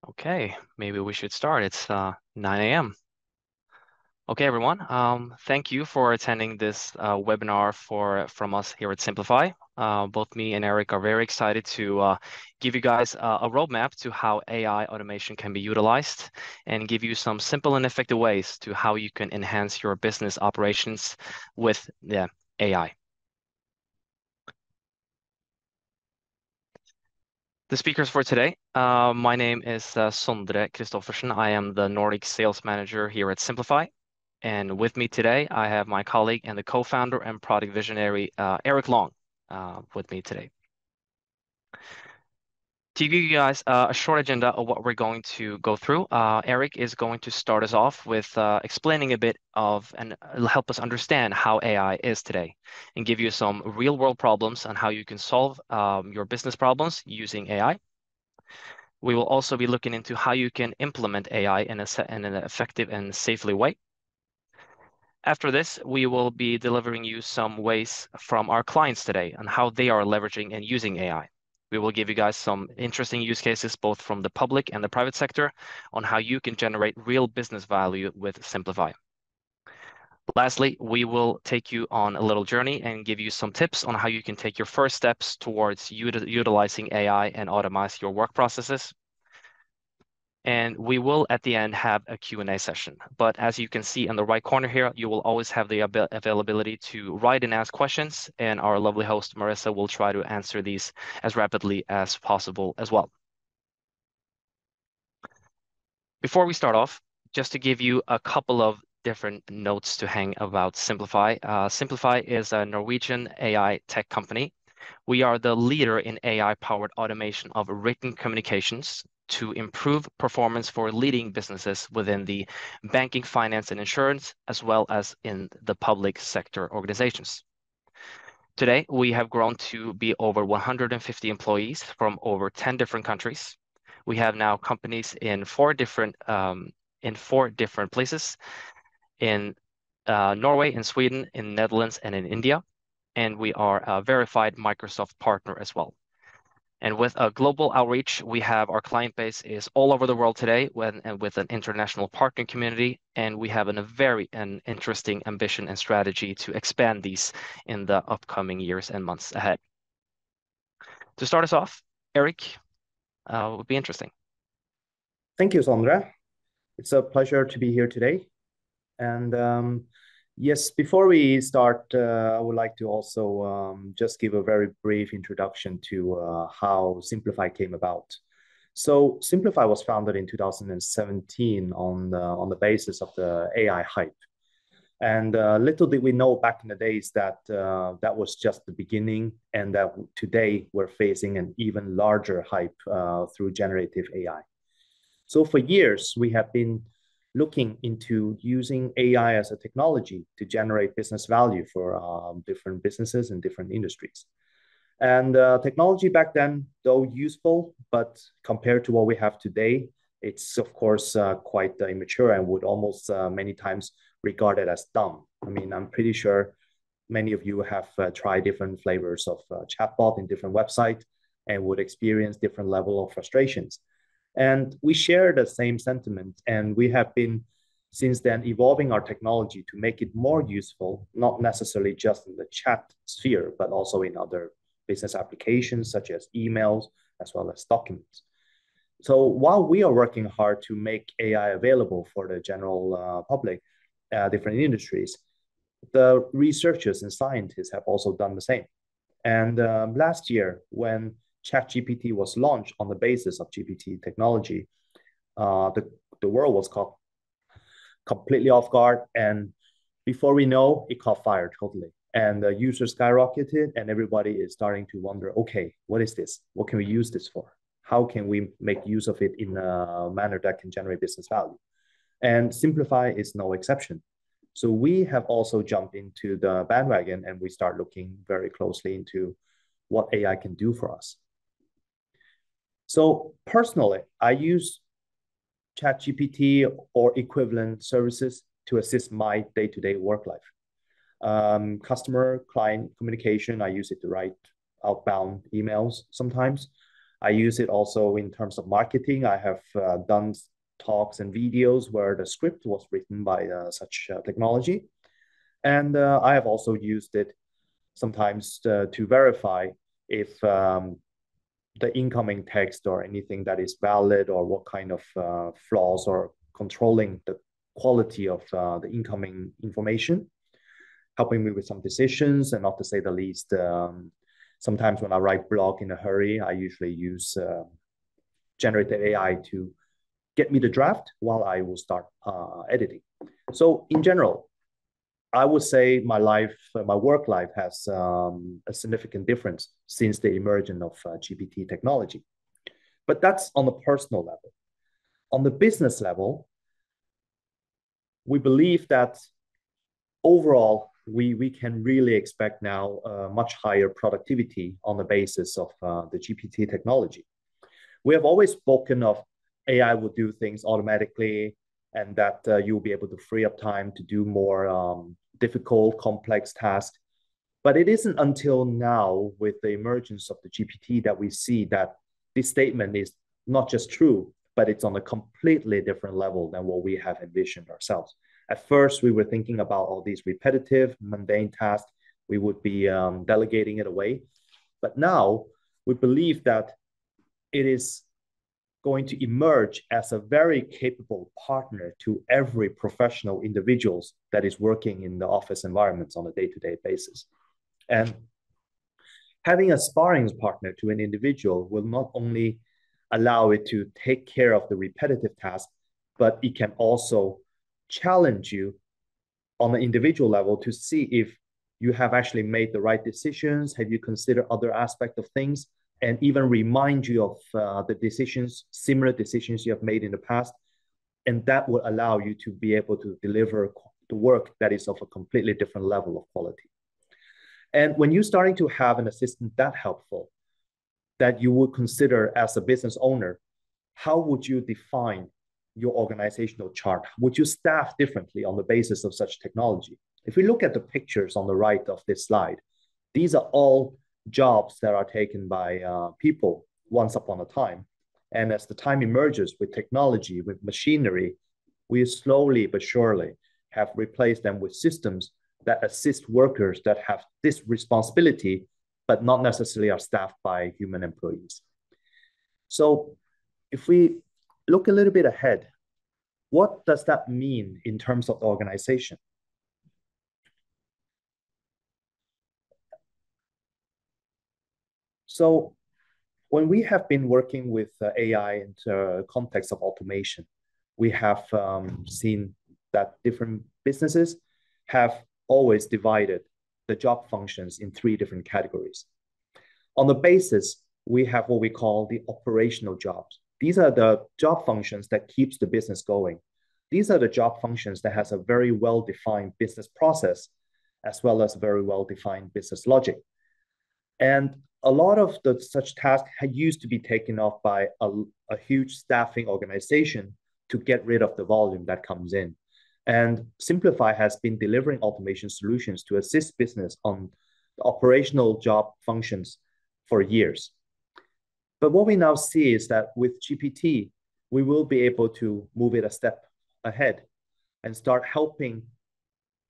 Okay, maybe we should start. It's 9 a.m. Okay, everyone. Thank you for attending this webinar from us here at Simplifai. Both me and Eric are very excited to give you guys a roadmap to how AI automation can be utilized and give you some simple and effective ways to how you can enhance your business operations with the AI. The speakers for today, my name is Sondre Kristoffersen. I am the Nordic Sales Manager here at Simplifai. And with me today, I have my colleague and the co-founder and product visionary, Erik Leung, with me today. To give you guys a short agenda of what we're going to go through, Erik is going to start us off with explaining a bit of and help us understand how AI is today and give you some real world problems on how you can solve your business problems using AI. We will also be looking into how you can implement AI in an effective and safely way. After this, we will be delivering you some ways from our clients today on how they are leveraging and using AI. We will give you guys some interesting use cases, both from the public and the private sector, on how you can generate real business value with Simplifai. Lastly, we will take you on a little journey and give you some tips on how you can take your first steps towards utilizing AI and automate your work processes. And we will, at the end, have a Q&A session. But as you can see in the right corner here, you will always have the availability to write and ask questions, and our lovely host, Marissa, will try to answer these as rapidly as possible as well. Before we start off, just to give you a couple of different notes to hang about Simplifai. Simplifai is a Norwegian AI tech company. We are the leader in AI-powered automation of written communications to improve performance for leading businesses within the banking, finance, and insurance, as well as in the public sector organizations. Today, we have grown to be over 150 employees from over 10 different countries. We have now companies in four different places, in Norway, in Sweden, in Netherlands, and in India. And we are a verified Microsoft partner as well. And with a global outreach, we have our client base is all over the world today and with an international partner community. And we have a very interesting ambition and strategy to expand these in the upcoming years and months ahead. To start us off, Erik, would be interesting. Thank you, Sondre. It's a pleasure to be here today. And yes, before we start, I would like to also just give a very brief introduction to how Simplifai came about. So Simplifai was founded in 2017 on the basis of the AI hype. And little did we know back in the days that that was just the beginning, and that today we're facing an even larger hype through generative AI. So for years, we have been looking into using AI as a technology to generate business value for different businesses and different industries. And technology back then, though useful, but compared to what we have today, it's of course quite immature and would almost many times regarded as dumb. I mean, I'm pretty sure many of you have tried different flavors of chatbot in different websites and would experience different level of frustrations. And we share the same sentiment, and we have been since then evolving our technology to make it more useful, not necessarily just in the chat sphere, but also in other business applications such as emails as well as documents. So while we are working hard to make AI available for the general public, different industries, the researchers and scientists have also done the same. And last year, when ChatGPT was launched on the basis of GPT technology, the world was caught completely off guard. And before we know, it caught fire totally. And the users skyrocketed, and everybody is starting to wonder, okay, what is this? What can we use this for? How can we make use of it in a manner that can generate business value? And Simplifai is no exception. So we have also jumped into the bandwagon, and we start looking very closely into what AI can do for us. So personally, I use ChatGPT or equivalent services to assist my day-to-day work life. Customer, client communication, I use it to write outbound emails sometimes. I use it also in terms of marketing. I have done talks and videos where the script was written by such technology. And I have also used it sometimes to verify if the incoming text or anything that is valid, or what kind of flaws, or controlling the quality of the incoming information, helping me with some decisions. And not to say the least, sometimes when I write blog in a hurry, I usually use generative AI to get me the draft while I will start editing. So in general, I would say my work life has a significant difference since the emergence of GPT technology. But that's on the personal level. On the business level, we believe that overall, we can really expect now much higher productivity on the basis of the GPT technology. We have always spoken of AI will do things automatically, and that you'll be able to free up time to do more difficult, complex tasks. But it isn't until now, with the emergence of the GPT, that we see that this statement is not just true, but it's on a completely different level than what we have envisioned ourselves. At first, we were thinking about all these repetitive, mundane tasks. We would be delegating it away. But now we believe that it is going to emerge as a very capable partner to every professional individuals that is working in the office environments on a day-to-day basis. And having a sparring partner to an individual will not only allow it to take care of the repetitive tasks, but it can also challenge you on an individual level to see if you have actually made the right decisions. Have you considered other aspects of things? And even remind you of the decisions, similar decisions you have made in the past. And that will allow you to be able to deliver the work that is of a completely different level of quality. And when you're starting to have an assistant that helpful, that you would consider as a business owner, how would you define your organizational chart? Would you staff differently on the basis of such technology? If we look at the pictures on the right of this slide, these are all jobs that are taken by people once upon a time. And as the time emerges with technology, with machinery, we slowly but surely have replaced them with systems that assist workers that have this responsibility, but not necessarily are staffed by human employees. So if we look a little bit ahead, what does that mean in terms of the organization? So when we have been working with AI in the context of automation, we have seen that different businesses have always divided the job functions in three different categories. On the basis, we have what we call the operational jobs. These are the job functions that keeps the business going. These are the job functions that has a very well-defined business process, as well as very well-defined business logic. And a lot of such tasks used to be taken off by a huge staffing organization to get rid of the volume that comes in. And Simplifai has been delivering automation solutions to assist business on the operational job functions for years. But what we now see is that with GPT, we will be able to move it a step ahead and start helping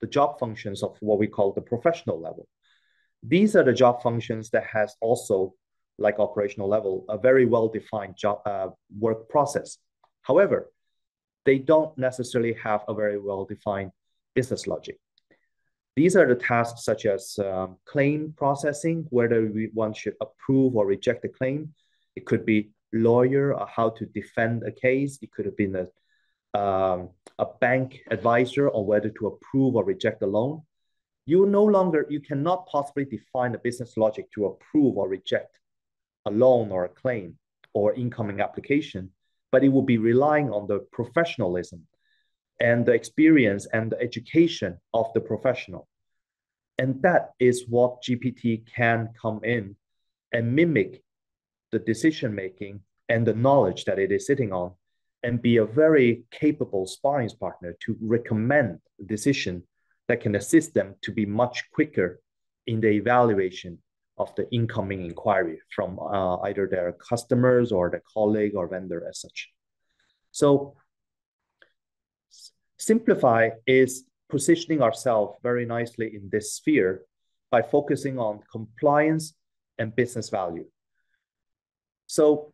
the job functions of what we call the professional level. These are the job functions that has also, like operational level, a very well-defined job work process. However, they don't necessarily have a very well-defined business logic. These are the tasks such as claim processing, whether one should approve or reject the claim. It could be lawyer or how to defend a case. It could have been a bank advisor on whether to approve or reject a loan. You cannot possibly define a business logic to approve or reject a loan or a claim or incoming application, but it will be relying on the professionalism and the experience and the education of the professional. And that is what GPT can come in and mimic the decision making and the knowledge that it is sitting on, and be a very capable sparring partner to recommend a decision that can assist them to be much quicker in the evaluation of the incoming inquiry from either their customers or their colleague or vendor as such. So Simplifai is positioning ourselves very nicely in this sphere by focusing on compliance and business value. So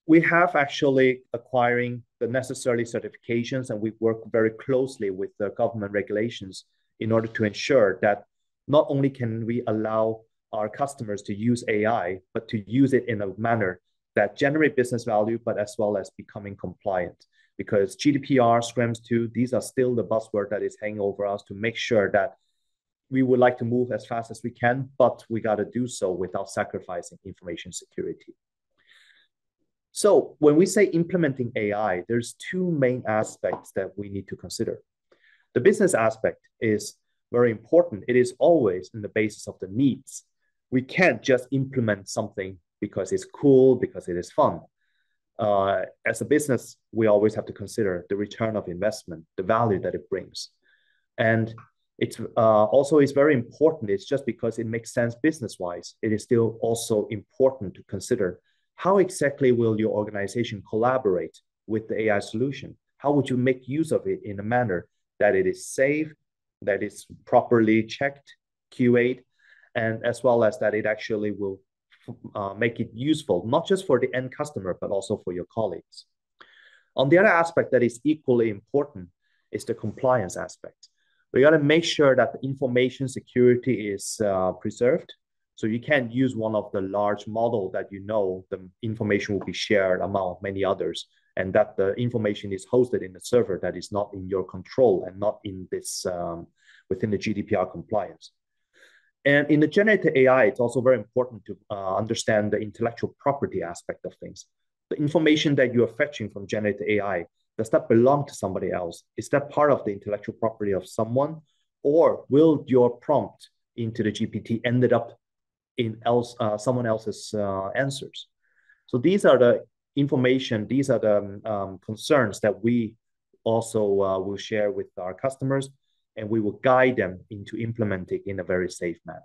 we have actually acquiring the necessary certifications, and we work very closely with the government regulations in order to ensure that not only can we allow our customers to use AI, but to use it in a manner that generate business value, but as well as becoming compliant. Because GDPR, SCRAMS 2, these are still the buzzword that is hanging over us to make sure that we would like to move as fast as we can, but we got to do so without sacrificing information security. So when we say implementing AI, there's two main aspects that we need to consider. The business aspect is very important. It is always in the basis of the needs. We can't just implement something because it's cool, because it is fun. As a business, we always have to consider the return of investment, the value that it brings. And it's also is very important. It's just because it makes sense business-wise, it is still also important to consider how exactly will your organization collaborate with the AI solution? How would you make use of it in a manner that it is safe, that is properly checked, QA'd, and as well as that it actually will make it useful, not just for the end customer, but also for your colleagues. On the other aspect that is equally important is the compliance aspect. We got to make sure that the information security is preserved. So you can't use one of the large model that you know the information will be shared among many others, and that the information is hosted in a server that is not in your control and not in this within the GDPR compliance. And in the generative AI, it's also very important to understand the intellectual property aspect of things. The information that you are fetching from generative AI, does that belong to somebody else? Is that part of the intellectual property of someone? Or will your prompt into the GPT ended up in someone else's answers? So these are the information, these are the concerns that we also will share with our customers, and we will guide them into implementing in a very safe manner.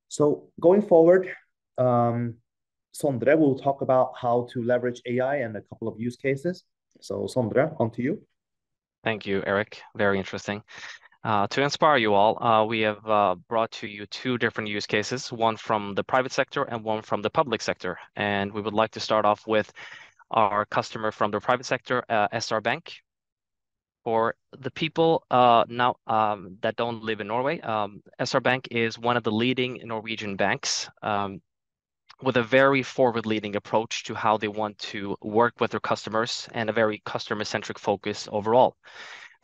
So going forward, Sondre will talk about how to leverage AI and a couple of use cases. So Sondre, on to you. Thank you, Erik. Very interesting. To inspire you all, we have brought to you two different use cases, one from the private sector and one from the public sector. And we would like to start off with our customer from the private sector, SR Bank. For the people now that don't live in Norway, SR Bank is one of the leading Norwegian banks with a very forward-leading approach to how they want to work with their customers and a very customer-centric focus overall.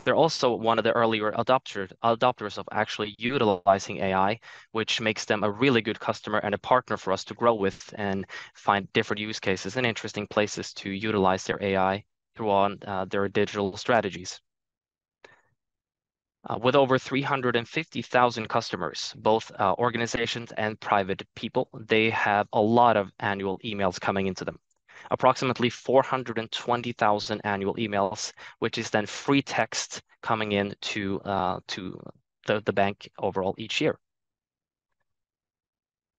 They're also one of the earlier adopters of actually utilizing AI, which makes them a really good customer and a partner for us to grow with and find different use cases and interesting places to utilize their AI through their digital strategies. With over 350,000 customers, both organizations and private people, they have a lot of annual emails coming into them. Approximately 420,000 annual emails, which is then free text coming in to the bank overall each year.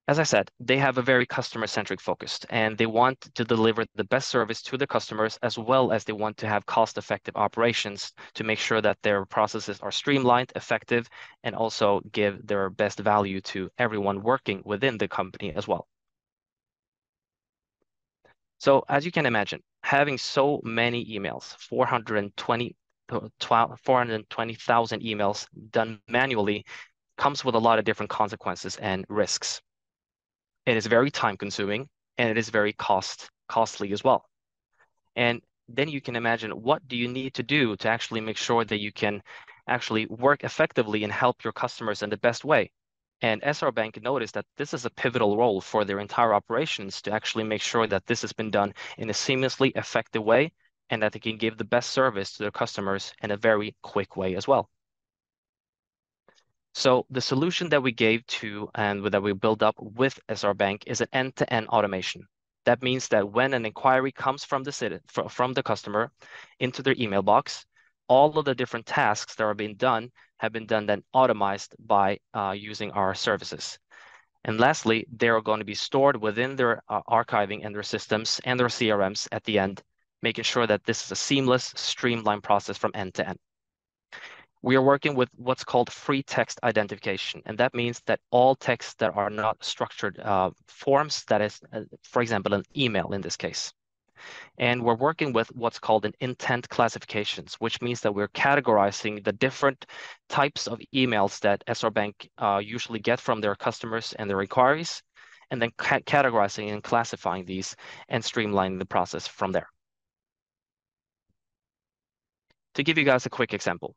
As I said, they have a very customer-centric focus, and they want to deliver the best service to their customers, as well as they want to have cost-effective operations to make sure that their processes are streamlined, effective, and also give their best value to everyone working within the company as well. So as you can imagine, having so many emails, 420,000 emails done manually comes with a lot of different consequences and risks. It is very time consuming and it is very costly as well. And then you can imagine, what do you need to do to actually make sure that you can actually work effectively and help your customers in the best way? And SR Bank noticed that this is a pivotal role for their entire operations to actually make sure that this has been done in a seamlessly effective way and that they can give the best service to their customers in a very quick way as well. So the solution that we gave to and that we built up with SR Bank is an end-to-end automation. That means that when an inquiry comes from the customer into their email box, all of the different tasks that are being done have been done then automized by using our services. And lastly, they are going to be stored within their archiving and their systems and their CRMs at the end, making sure that this is a seamless, streamlined process from end to end. We are working with what's called free text identification, and that means that all texts that are not structured forms, that is, for example, an email in this case. And we're working with what's called an intent classifications, which means that we're categorizing the different types of emails that SR Bank usually get from their customers and their inquiries, and then categorizing and classifying these and streamlining the process from there. To give you guys a quick example,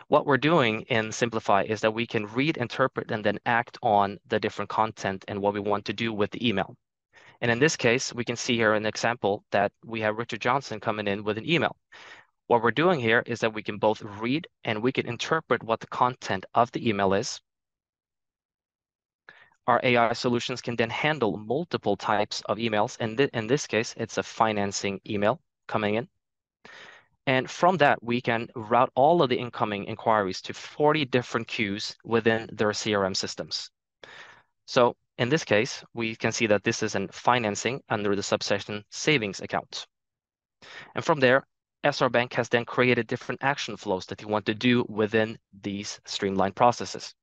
what we're doing in Simplifai is that we can read, interpret, and then act on the different content and what we want to do with the email. And in this case, we can see here an example that we have Richard Johnson coming in with an email. What we're doing here is that we can both read and we can interpret what the content of the email is. Our AI solutions can then handle multiple types of emails. And in this case, it's a financing email coming in. And from that, we can route all of the incoming inquiries to 40 different queues within their CRM systems. So in this case, we can see that this is an financing under the subsection savings account. And from there, SR Bank has then created different action flows that you want to do within these streamlined processes.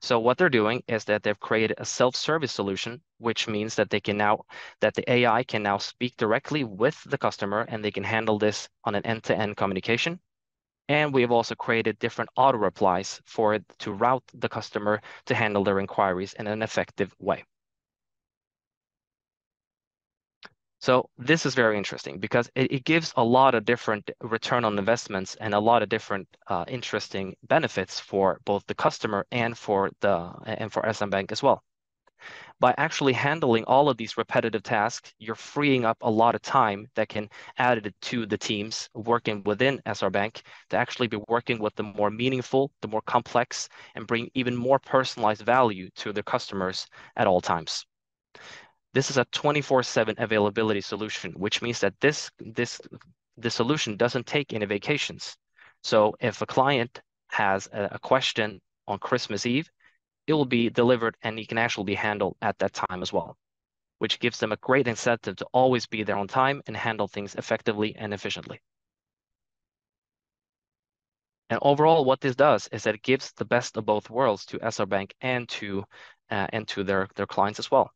So what they're doing is that they've created a self-service solution, which means that the AI can now speak directly with the customer and they can handle this on an end-to-end communication. And we have also created different auto replies for it to route the customer to handle their inquiries in an effective way. So this is very interesting because it gives a lot of different return on investments and a lot of different interesting benefits for both the customer and for SM Bank as well. By actually handling all of these repetitive tasks, you're freeing up a lot of time that can add it to the teams working within SR Bank to actually be working with the more meaningful, the more complex, and bring even more personalized value to their customers at all times. This is a 24/7 availability solution, which means that this solution doesn't take any vacations. So if a client has a question on Christmas Eve, it will be delivered and it can actually be handled at that time as well, which gives them a great incentive to always be there on time and handle things effectively and efficiently. And overall, what this does is that it gives the best of both worlds to SR Bank and to their clients as well.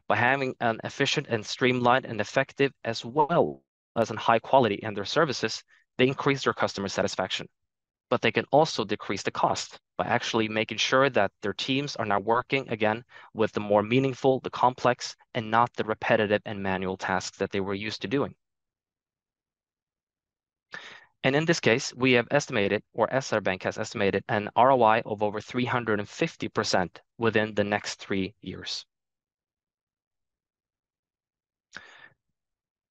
By having an efficient and streamlined and effective as well as in high quality in their services, they increase their customer satisfaction. But they can also decrease the cost by actually making sure that their teams are now working again with the more meaningful, the complex, and not the repetitive and manual tasks that they were used to doing. And in this case, we have estimated, or SR Bank has estimated, an ROI of over 350% within the next 3 years.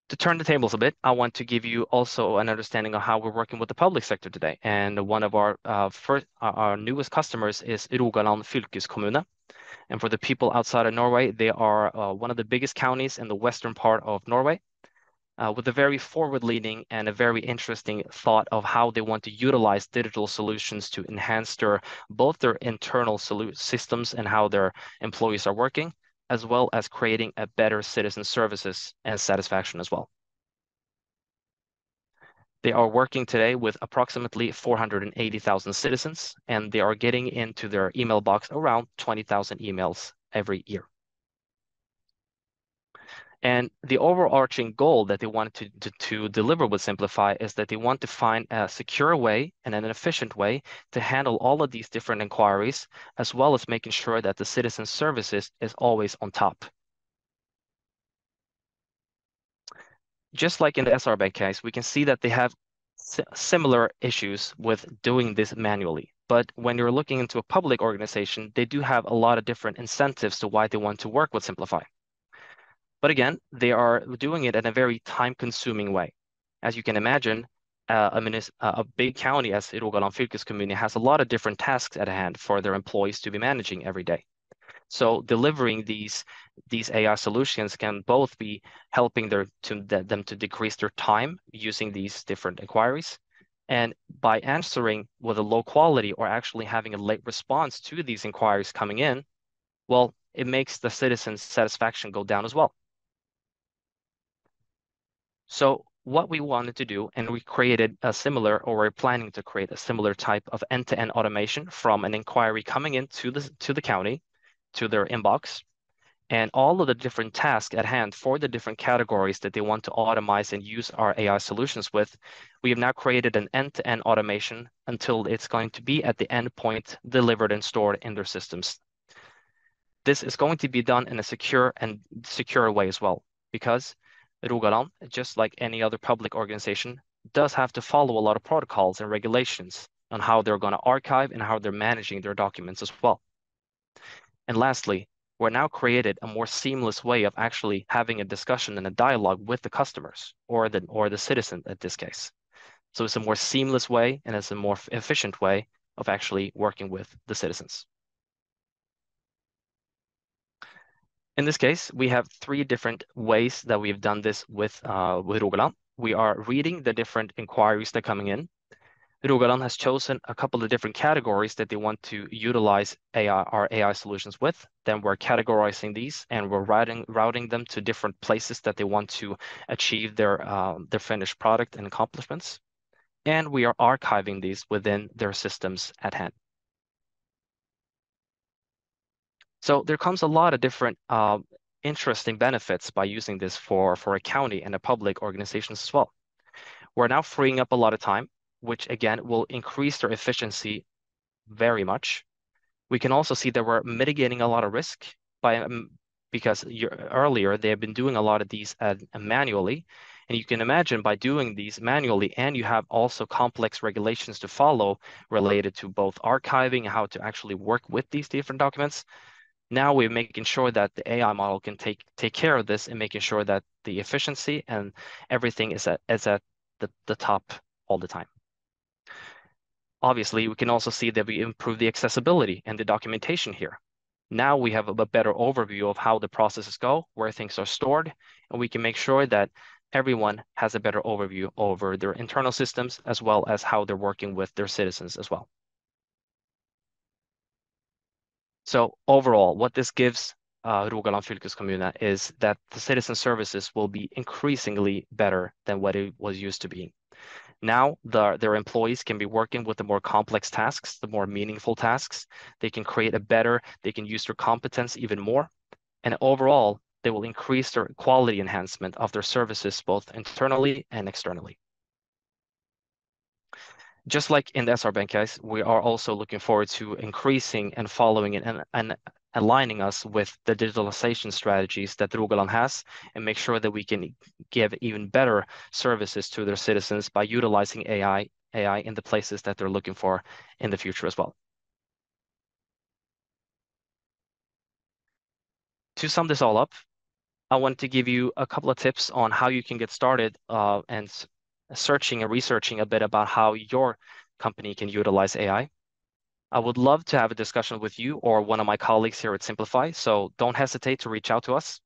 To turn the tables a bit, I want to give you also an understanding of how we're working with the public sector today. And one of our newest customers is Rogaland fylkeskommune. And for the people outside of Norway, they are one of the biggest counties in the western part of Norway, with a very forward-leaning and a very interesting thought of how they want to utilize digital solutions to enhance both their internal systems and how their employees are working, as well as creating a better citizen services and satisfaction as well. They are working today with approximately 480,000 citizens, and they are getting into their email box around 20,000 emails every year. And the overarching goal that they want to deliver with Simplifai is that they want to find a secure way and an efficient way to handle all of these different inquiries, as well as making sure that the citizen services is always on top. Just like in the SR Bank case, we can see that they have similar issues with doing this manually. But when you're looking into a public organization, they do have a lot of different incentives to why they want to work with Simplifai. But again, they are doing it in a very time-consuming way. As you can imagine, a big county as Rogaland fylkeskommune has a lot of different tasks at hand for their employees to be managing every day. So delivering these AI solutions can both be helping them to decrease their time using these different inquiries. And by answering with a low quality or actually having a late response to these inquiries coming in, well, it makes the citizen's satisfaction go down as well. So what we wanted to do, and we created a similar, or we're planning to create a similar type of end-to-end automation from an inquiry coming into the county, to their inbox, and all of the different tasks at hand for the different categories that they want to automate and use our AI solutions with. We have now created an end-to-end automation until it's going to be at the endpoint delivered and stored in their systems. This is going to be done in a secure way as well, because Rogaland, just like any other public organization, does have to follow a lot of protocols and regulations on how they're going to archive and how they're managing their documents as well. And lastly, we're now created a more seamless way of actually having a discussion and a dialogue with the customers or the citizen in this case. So it's a more seamless way and it's a more efficient way of actually working with the citizens. In this case, we have three different ways that we've done this with Rogaland. We are reading the different inquiries that are coming in. Rogaland has chosen a couple of different categories that they want to utilize our AI solutions with. Then we're categorizing these and we're routing them to different places that they want to achieve their finished product and accomplishments. And we are archiving these within their systems at hand. So there comes a lot of different interesting benefits by using this for a county and a public organizations as well. We're now freeing up a lot of time, which again will increase their efficiency very much. We can also see that we're mitigating a lot of risk by because earlier they have been doing a lot of these manually. And you can imagine by doing these manually, and you have also complex regulations to follow related to both archiving and how to actually work with these different documents. Now we're making sure that the AI model can take care of this and making sure that the efficiency and everything is at the top all the time. Obviously, we can also see that we improve the accessibility and the documentation here. Now we have a better overview of how the processes go, where things are stored, and we can make sure that everyone has a better overview over their internal systems as well as how they're working with their citizens as well. So overall, what this gives Rogaland fylkeskommune is that the citizen services will be increasingly better than what it was used to be. Now their employees can be working with the more complex tasks, the more meaningful tasks. They can they can use their competence even more. And overall, they will increase their quality enhancement of their services, both internally and externally. Just like in the SR Bank case, we are also looking forward to increasing and following and aligning us with the digitalization strategies that Rogaland has and make sure that we can give even better services to their citizens by utilizing AI in the places that they're looking for in the future as well. To sum this all up, I want to give you a couple of tips on how you can get started and searching and researching a bit about how your company can utilize AI. I would love to have a discussion with you or one of my colleagues here at Simplifai, so don't hesitate to reach out to us.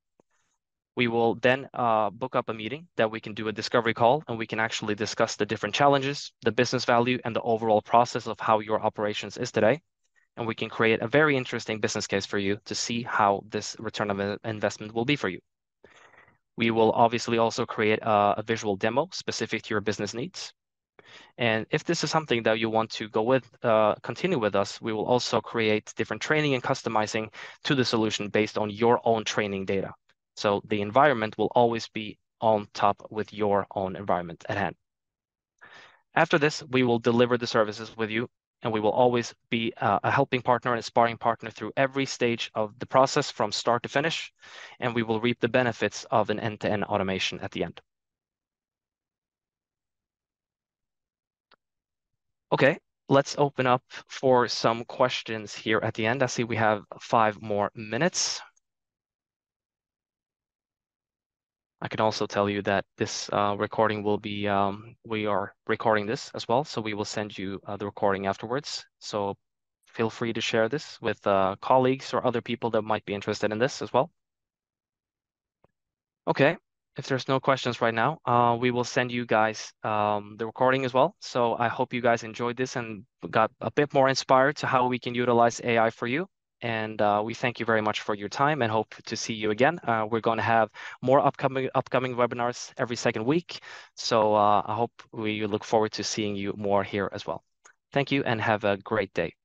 We will then book up a meeting that we can do a discovery call and we can actually discuss the different challenges, the business value, and the overall process of how your operations is today. And we can create a very interesting business case for you to see how this return of investment will be for you. We will obviously also create a visual demo specific to your business needs. And if this is something that you want to go with, continue with us, we will also create different training and customizing to the solution based on your own training data. So the environment will always be on top with your own environment at hand. After this, we will deliver the services with you, and we will always be a helping partner and a sparring partner through every stage of the process from start to finish, and we will reap the benefits of an end-to-end automation at the end. Okay, let's open up for some questions here at the end. I see we have 5 more minutes. I can also tell you that this recording will be, we are recording this as well, so we will send you the recording afterwards. So feel free to share this with colleagues or other people that might be interested in this as well. Okay, if there's no questions right now, we will send you guys the recording as well. So I hope you guys enjoyed this and got a bit more inspired to how we can utilize AI for you. And we thank you very much for your time and hope to see you again. We're going to have more upcoming webinars every second week. So I hope we look forward to seeing you more here as well. Thank you and have a great day.